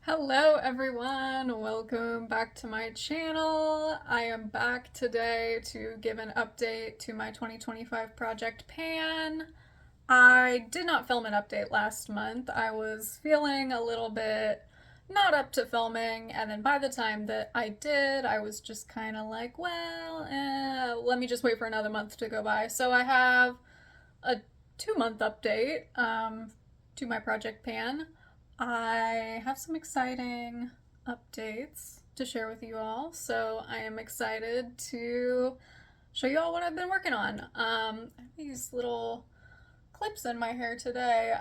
Hello everyone, welcome back to my channel. I am back today to give an update to my 2025 Project Pan. I did not film an update last month. I was feeling a little bit not up to filming, and then by the time that I did, I was just kind of like, well, let me just wait for another month to go by. So I have a 2 month update to my Project Pan. I have some exciting updates to share with you all, so I am excited to show you all what I've been working on. I have these little clips in my hair today.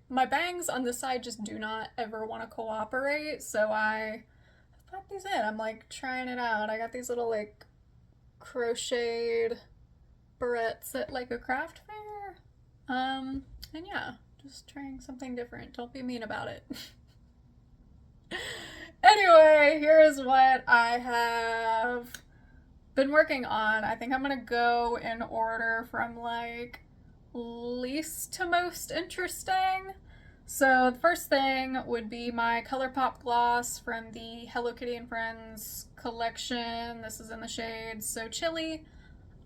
My bangs on the side just do not ever want to cooperate, so I put these in. I'm like trying it out. I got these little like crocheted barrettes at like a craft fair. And yeah, just trying something different. Don't be mean about it. Anyway, here is what I have been working on. I think I'm gonna go in order from like least to most interesting. So the first thing would be my ColourPop gloss from the Hello Kitty and Friends collection. This is in the shade So Chilly.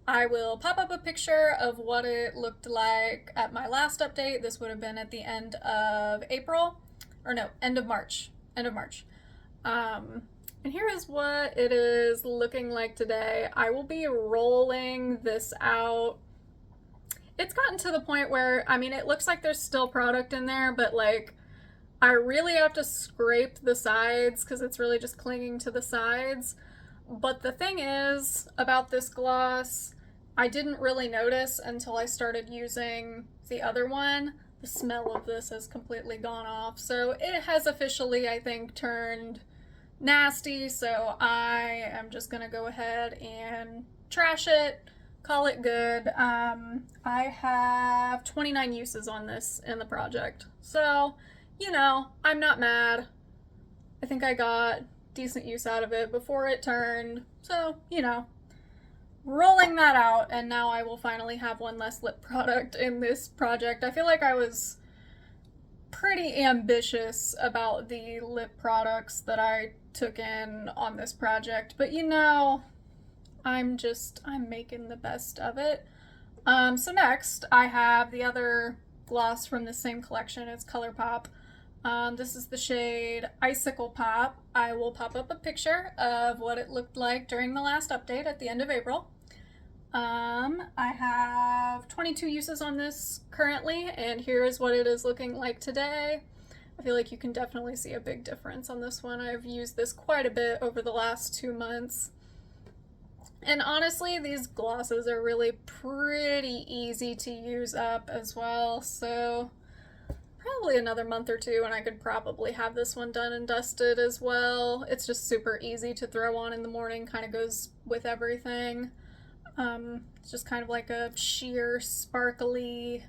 I will pop up a picture of what it looked like at my last update. This would have been at the end of April, or no, end of March. End of March. And here is what it is looking like today. I will be rolling this out. It's gotten to the point where, I mean, it looks like there's still product in there, but like, I really have to scrape the sides because it's really just clinging to the sides. But the thing is about this gloss, I didn't really notice until I started using the other one. The smell of this has completely gone off. So it has officially, I think, turned nasty. So I am just going to go ahead and trash it, call it good. I have 29 uses on this in the project. So, you know, I'm not mad. I think I got decent use out of it before it turned. So, you know, rolling that out, and now I will finally have one less lip product in this project. I feel like I was pretty ambitious about the lip products that I took in on this project, but you know, I'm making the best of it. So next, I have the other gloss from the same collection. It's ColourPop. This is the shade Icicle Pop. I will pop up a picture of what it looked like during the last update at the end of April. I have 22 uses on this currently, and here is what it is looking like today. I feel like you can definitely see a big difference on this one. I've used this quite a bit over the last 2 months. And honestly, these glosses are really pretty easy to use up as well, so probably another month or two and I could probably have this one done and dusted as well. It's just super easy to throw on in the morning, kind of goes with everything. It's just kind of like a sheer, sparkly,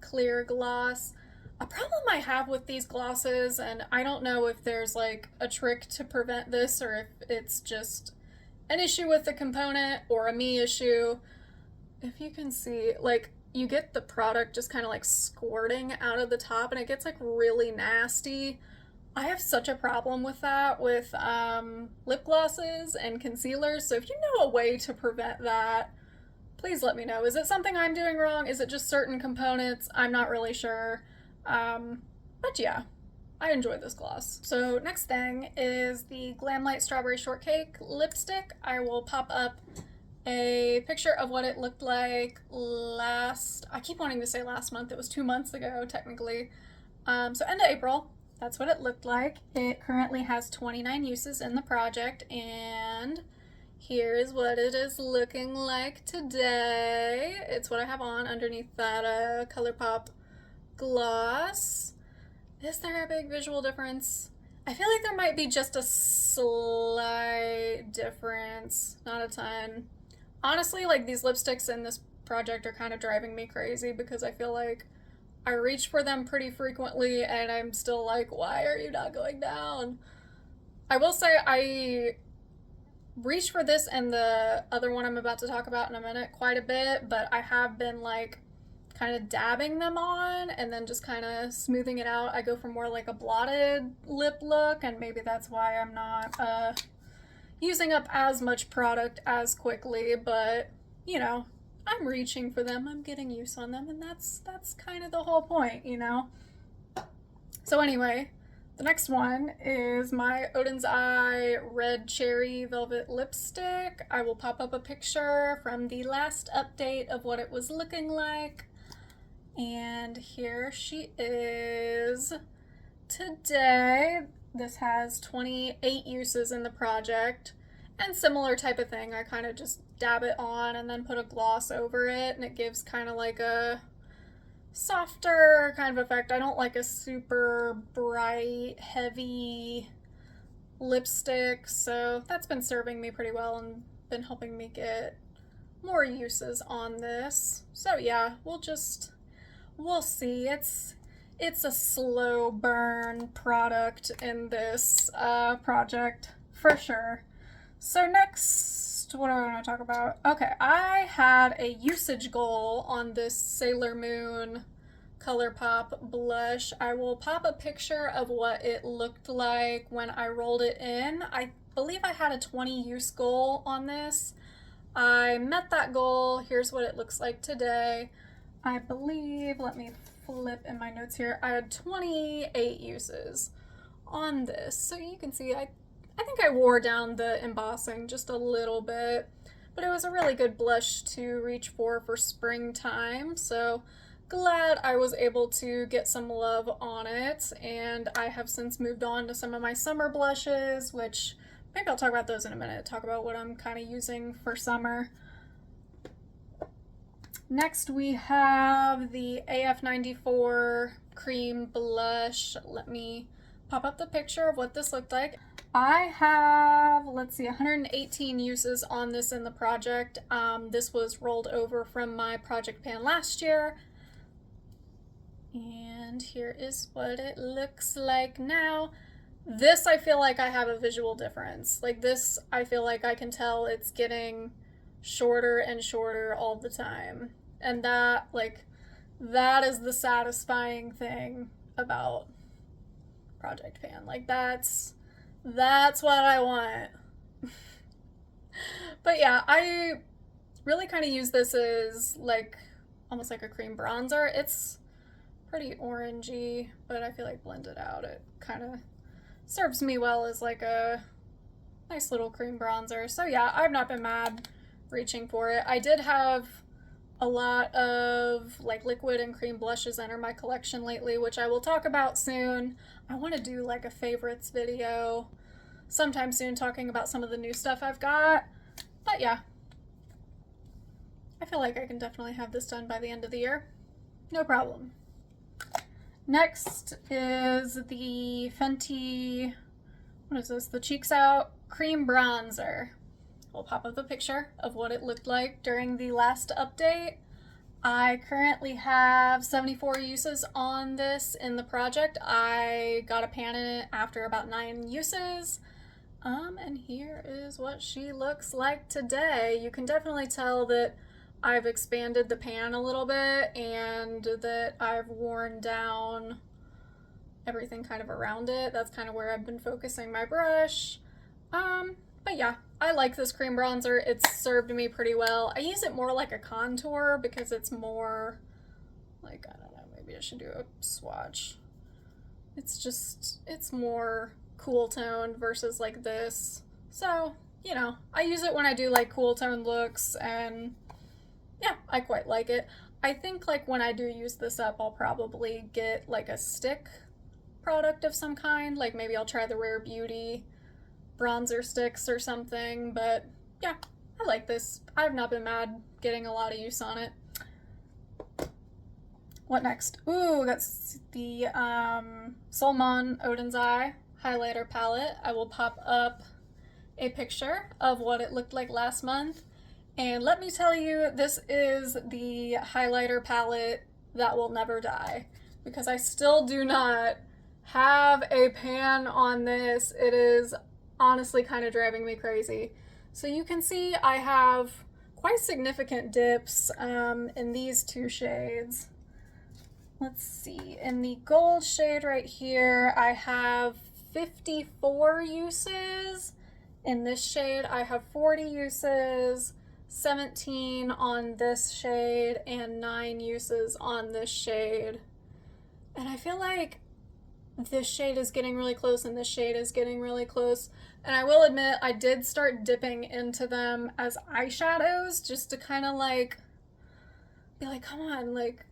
clear gloss. A problem I have with these glosses, and I don't know if there's like a trick to prevent this or if it's just an issue with the component or a me issue. If you can see, like, you get the product just kind of like squirting out of the top and it gets like really nasty. I have such a problem with that with lip glosses and concealers. So if you know a way to prevent that, please let me know. Is it something I'm doing wrong? Is it just certain components? I'm not really sure. But yeah, I enjoy this gloss. So next thing is the Glamlite Strawberry Shortcake lipstick. I will pop up a picture of what it looked like I keep wanting to say last month, it was 2 months ago technically. So end of April, that's what it looked like. It currently has 29 uses in the project, and here is what it is looking like today. It's what I have on underneath that ColourPop gloss. Is there a big visual difference? I feel like there might be just a slight difference, not a ton. Honestly, like, these lipsticks in this project are kind of driving me crazy because I feel like I reach for them pretty frequently and I'm still like, why are you not going down? I will say I reached for this and the other one I'm about to talk about in a minute quite a bit, but I have been like kind of dabbing them on and then just kind of smoothing it out. I go for more like a blotted lip look, and maybe that's why I'm not using up as much product as quickly, but you know, I'm reaching for them, I'm getting use on them, and that's kind of the whole point, you know? So anyway, the next one is my Oden's Eye Red Cherry Velvet Lipstick. I will pop up a picture from the last update of what it was looking like. And here she is today. This has 28 uses in the project, and similar type of thing. I kind of just dab it on and then put a gloss over it, and it gives kind of like a softer kind of effect. I don't like a super bright, heavy lipstick, so that's been serving me pretty well and been helping me get more uses on this. So yeah, we'll see. It's a slow burn product in this project for sure. So next, what do I want to talk about? Okay, I had a usage goal on this Sailor Moon ColourPop blush. I will pop a picture of what it looked like when I rolled it in. I believe I had a 20 use goal on this. I met that goal. Here's what it looks like today. I believe, let me flip in my notes here, I had 28 uses on this. So you can see I think I wore down the embossing just a little bit, but it was a really good blush to reach for springtime. So glad I was able to get some love on it, and I have since moved on to some of my summer blushes, which maybe I'll talk about those in a minute, talk about what I'm kind of using for summer. Next we have the AF94 cream blush. Let me pop up the picture of what this looked like. I have, let's see, 118 uses on this in the project. This was rolled over from my project pan last year. And here is what it looks like now. This, I feel like I have a visual difference. Like this, I feel like I can tell it's getting shorter and shorter all the time. And that, like, that is the satisfying thing about Project Pan. Like, that's what I want. But yeah, I really kind of use this as like almost like a cream bronzer. It's pretty orangey, but I feel like blended out, it kind of serves me well as like a nice little cream bronzer. So yeah, I've not been mad reaching for it. I did have a lot of like liquid and cream blushes enter my collection lately, which I will talk about soon. I want to do like a favorites video sometime soon talking about some of the new stuff I've got. But yeah, I feel like I can definitely have this done by the end of the year. No problem. Next is the Fenty, what is this? The Cheeks Out Cream Bronzer. We'll pop up a picture of what it looked like during the last update. I currently have 74 uses on this in the project. I got a pan in it after about 9 uses. And here is what she looks like today. You can definitely tell that I've expanded the pan a little bit and that I've worn down everything kind of around it. That's kind of where I've been focusing my brush. But yeah, I like this cream bronzer. It's served me pretty well. I use it more like a contour because it's more like, I don't know, maybe I should do a swatch. It's more cool toned versus like this. So, you know, I use it when I do like cool toned looks, and yeah, I quite like it. I think like when I do use this up, I'll probably get like a stick product of some kind. Like maybe I'll try the Rare Beauty bronzer sticks or something, but yeah, I like this. I've not been mad getting a lot of use on it. What next? Ooh, that's the Solmon Oden's Eye highlighter palette. I will pop up a picture of what it looked like last month. And let me tell you, this is the highlighter palette that will never die, because I still do not have a pan on this. It is honestly kind of driving me crazy. So you can see I have quite significant dips in these two shades. Let's see, in the gold shade right here, I have 54 uses. In this shade, I have 40 uses, 17 on this shade, and 9 uses on this shade. And I feel like this shade is getting really close and this shade is getting really close. And I will admit, I did start dipping into them as eyeshadows just to kind of like be like, come on, like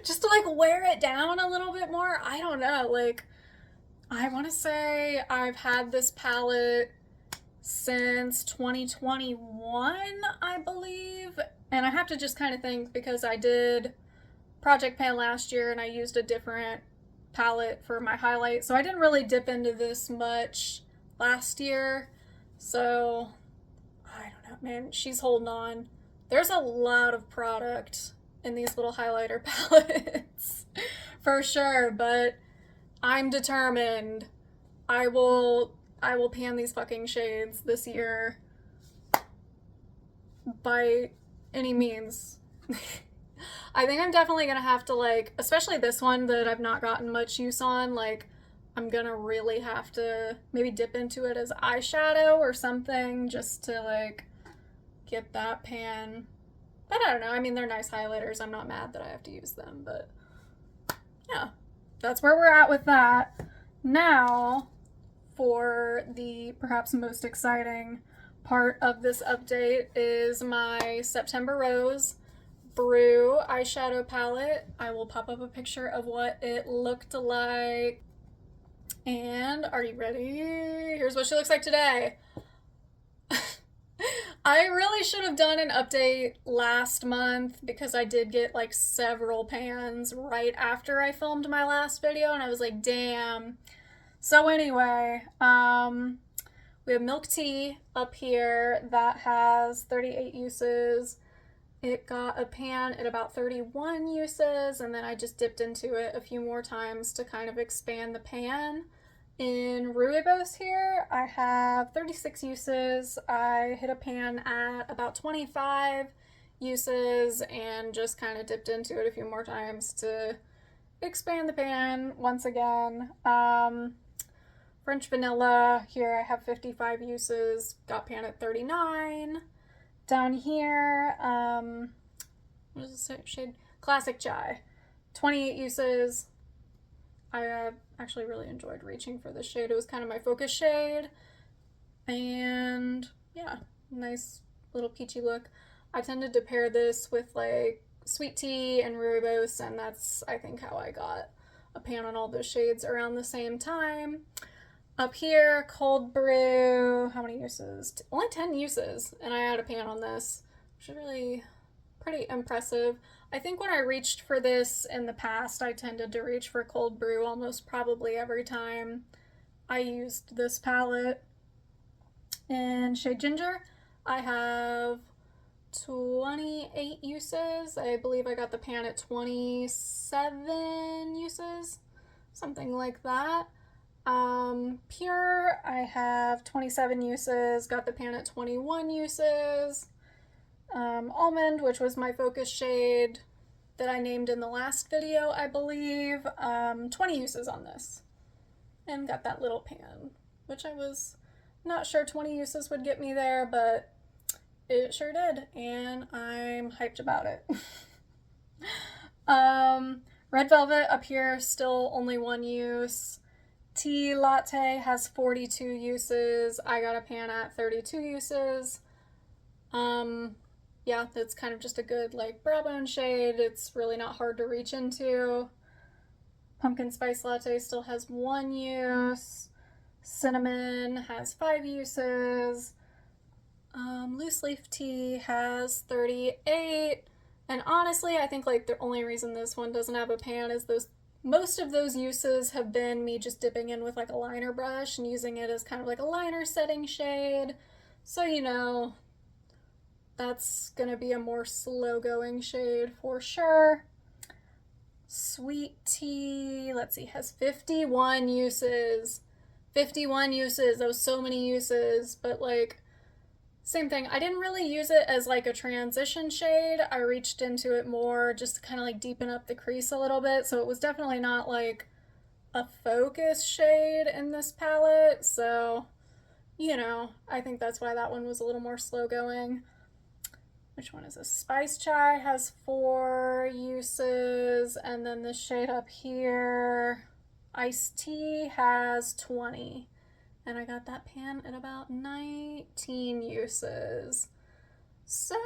just to like wear it down a little bit more. I don't know, like I want to say I've had this palette since 2021, I believe. And I have to just kind of think because I did Project Pan last year and I used a different palette for my highlight, so I didn't really dip into this much last year. So I don't know, man, she's holding on. There's a lot of product in these little highlighter palettes for sure, but I'm determined. I will pan these fucking shades this year by any means. I think I'm definitely gonna have to, like, especially this one that I've not gotten much use on, like, I'm gonna really have to maybe dip into it as eyeshadow or something just to, like, get that pan. But I don't know, I mean, they're nice highlighters. I'm not mad that I have to use them, but yeah, that's where we're at with that. Now, for the perhaps most exciting part of this update is my September Rose Brew eyeshadow palette. I will pop up a picture of what it looked like. And are you ready? Here's what she looks like today. I really should have done an update last month because I did get like several pans right after I filmed my last video and I was like, damn. So anyway, we have Milk Tea up here that has 38 uses. It got a pan at about 31 uses, and then I just dipped into it a few more times to kind of expand the pan. In Rooibos here, I have 36 uses. I hit a pan at about 25 uses and just kind of dipped into it a few more times to expand the pan once again. French Vanilla, here I have 55 uses, got pan at 39. Down here, what is this shade? Classic Chai, 28 uses. I actually really enjoyed reaching for this shade. It was kind of my focus shade. And yeah, nice little peachy look. I tended to pair this with like Sweet Tea and Rooibos, and that's, I think, how I got a pan on all those shades around the same time. Up here, Cold Brew, how many uses? Only 10 uses, and I had a pan on this, which is really pretty impressive. I think when I reached for this in the past, I tended to reach for Cold Brew almost probably every time I used this palette. In shade Ginger, I have 28 uses. I believe I got the pan at 27 uses, something like that. Pure, I have 27 uses, got the pan at 21 uses. Almond, which was my focus shade that I named in the last video, I believe, 20 uses on this. And got that little pan, which I was not sure 20 uses would get me there, but it sure did, and I'm hyped about it. Red Velvet up here, still only 1 use. Tea Latte has 42 uses. I got a pan at 32 uses. Yeah, that's kind of just a good like brow bone shade. It's really not hard to reach into. Pumpkin Spice Latte still has 1 use. Cinnamon has 5 uses. Loose Leaf Tea has 38. And honestly, I think like the only reason this one doesn't have a pan is most of those uses have been me just dipping in with like a liner brush and using it as kind of like a liner setting shade. So, you know, that's gonna be a more slow going shade for sure. Sweet Tea, let's see, has 51 uses. 51 uses, that was so many uses, but like Same thing. I didn't really use it as like a transition shade. I reached into it more just to kind of like deepen up the crease a little bit. So it was definitely not like a focus shade in this palette. So, you know, I think that's why that one was a little more slow going. Which one is this? Spice Chai has 4 uses, and then this shade up here, Iced Tea, has 20. And I got that pan at about 19 uses. So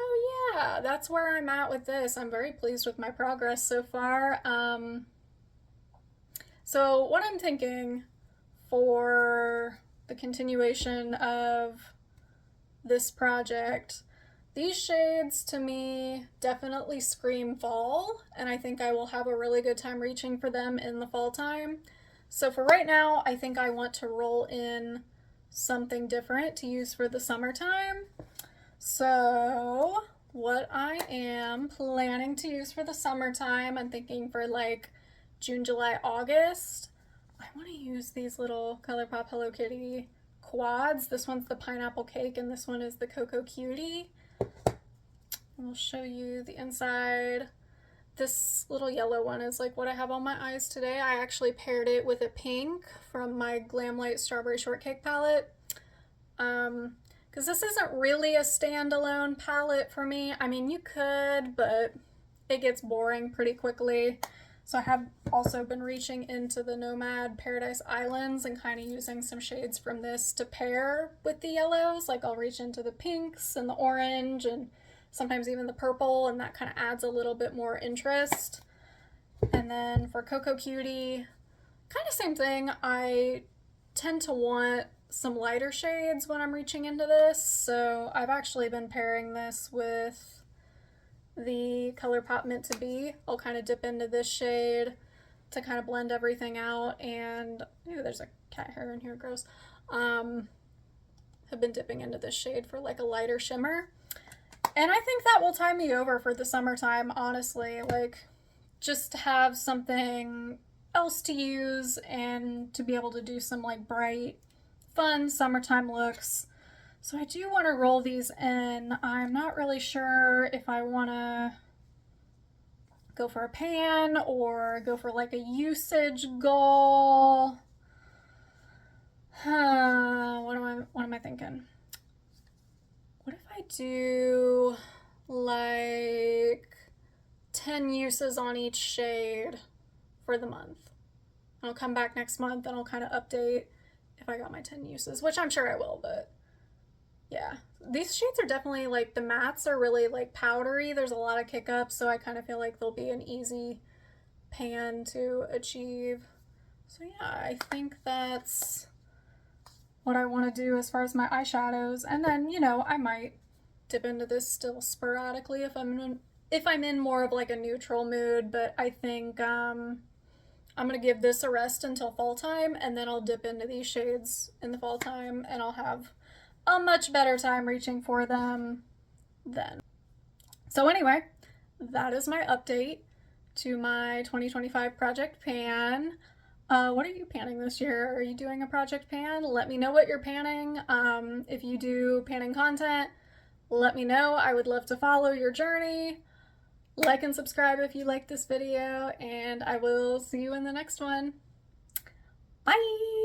yeah, that's where I'm at with this. I'm very pleased with my progress so far. So what I'm thinking for the continuation of this project, these shades to me definitely scream fall, and I think I will have a really good time reaching for them in the fall time. So for right now, I think I want to roll in something different to use for the summertime. So what I am planning to use for the summertime, I'm thinking for like June, July, August, I want to use these little ColourPop Hello Kitty quads. This one's the Pineapple Cake and this one is the Cocoa Cutie. I'll show you the inside. This little yellow one is like what I have on my eyes today. I actually paired it with a pink from my Glamlight Strawberry Shortcake palette. Because this isn't really a standalone palette for me. I mean, you could, but it gets boring pretty quickly. So I have also been reaching into the Nomad Paradise Islands and kind of using some shades from this to pair with the yellows. Like I'll reach into the pinks and the orange and sometimes even the purple, and that kind of adds a little bit more interest. And then for Cocoa Cutie, kind of same thing. I tend to want some lighter shades when I'm reaching into this, so I've actually been pairing this with the ColourPop Mint to Be. I'll kind of dip into this shade to kind of blend everything out, and ooh, there's a cat hair in here, gross. Have been dipping into this shade for like a lighter shimmer. And I think that will tide me over for the summertime, honestly. Like, just to have something else to use and to be able to do some like bright, fun summertime looks. So I do want to roll these in. I'm not really sure if I want to go for a pan or go for like a usage goal. What am I thinking? What if I do like 10 uses on each shade for the month? And I'll come back next month and I'll kind of update if I got my 10 uses, which I'm sure I will, but yeah. These shades are definitely like, the mattes are really like powdery. There's a lot of kick ups, so I kind of feel like they'll be an easy pan to achieve. So yeah, I think that's what I want to do as far as my eyeshadows. And then, you know, I might dip into this still sporadically if I'm in more of like a neutral mood, but I think I'm gonna give this a rest until fall time, and then I'll dip into these shades in the fall time, and I'll have a much better time reaching for them then. So anyway, that is my update to my 2025 project pan. What are you panning this year? Are you doing a project pan? Let me know what you're panning. If you do panning content, let me know. I would love to follow your journey. Like and subscribe if you like this video, and I will see you in the next one. Bye!